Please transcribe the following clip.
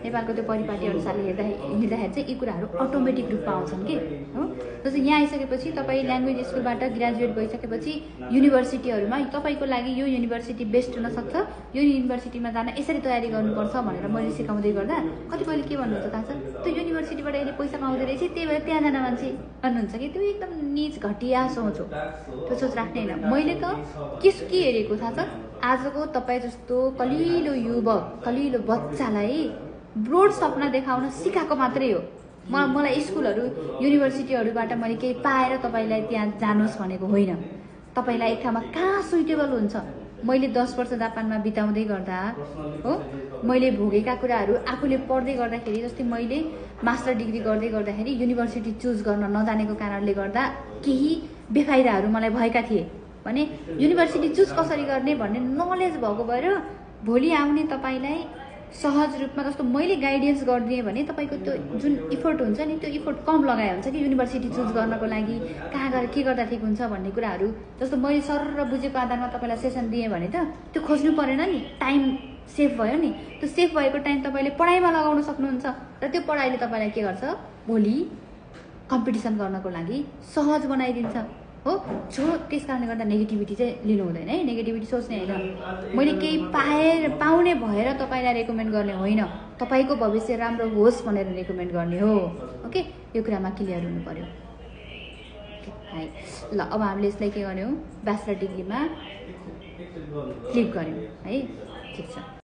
नेपालको त्यो परिपाटी अनुसारले हिँड्दाखेरि चाहिँ यी कुराहरू अटोमेटिक रूपमा आउँछन् कि हो। जस्तै यहाँ आइसकेपछि तपाईँ ल्याङ्ग्वेज स्कुलबाट ग्रेजुएट भइसकेपछि युनिभर्सिटीहरूमा तपाईँको लागि यो युनिभर्सिटी बेस्ट हुनसक्छ, यो युनिभर्सिटीमा जान यसरी तयारी गर्नुपर्छ भनेर मैले सिकाउँदै गर्दा कतिपयले के भन्नुहुन्छ थाहा छ, त्यो युनिभर्सिटीबाट यसले पैसा पाउँदै रहेछ त्यही भएर त्यहाँ जान मान्छे भन्नुहुन्छ कि त्यो एकदम निज घटिया सोच हो। त्यो सोच राख्ने होइन। मैले त के हेरेको थाहा छ, आजको तपाईँ जस्तो कलिलो युवक कलिलो बच्चालाई ब्रोड सपना देखाउन सिकाएको मात्रै हो। मलाई स्कुलहरू युनिभर्सिटीहरूबाट मैले केही पाएर तपाईँलाई त्यहाँ जानुहोस् भनेको होइन। तपाईँलाई एक ठाउँमा कहाँ सुइटेबल हुन्छ। मैले 10 वर्ष जापानमा बिताउँदै गर्दा हो मैले भोगेका कुराहरू आफूले पढ्दै गर्दाखेरि, जस्तै मैले मास्टर डिग्री गर्दै गर्दाखेरि युनिभर्सिटी चुज गर्न नजानेको कारणले गर्दा केही बेफाइदाहरू मलाई भएका थिए भने युनिभर्सिटी चुज कसरी गर्ने भन्ने नलेज भएको भएर भोलि आउने तपाईँलाई सहज रूपमा जस्तो मैले गाइडेन्स गरिदिएँ भने तपाईँको त्यो जुन इफोर्ट हुन्छ नि त्यो इफोर्ट कम लगाए हुन्छ कि युनिभर्सिटी चुज गर्नको लागि कहाँ गएर के गर्दा ठिक हुन्छ भन्ने कुराहरू। जस्तो मैले सर र बुझेको आधारमा तपाईँलाई सेसन दिएँ भने त त्यो खोज्नु परेन नि, टाइम सेभ भयो नि। त्यो सेभ भएको टाइम तपाईँले पढाइमा लगाउन सक्नुहुन्छ र त्यो पढाइले तपाईँलाई के गर्छ, भोलि कम्पिटिसन गर्नको लागि सहज बनाइदिन्छ हो। त्यस कारणले गर्दा नेगेटिभिटी चाहिँ लिनु हुँदैन है, नेगेटिभिटी सोच्ने होइन। मैले केही पाउने भएर तपाईँलाई रेकमेन्ड गर्ने होइन, तपाईँको भविष्य राम्रो होस् भनेर रेकमेन्ड गर्ने हो। ओके, यो कुरामा क्लियर हुनु पर्यो है। ल अब हामीले यसलाई के गर्यौँ, ब्याचलर डिग्रीमा फ्लिप गर्यौँ है। ठिक छ।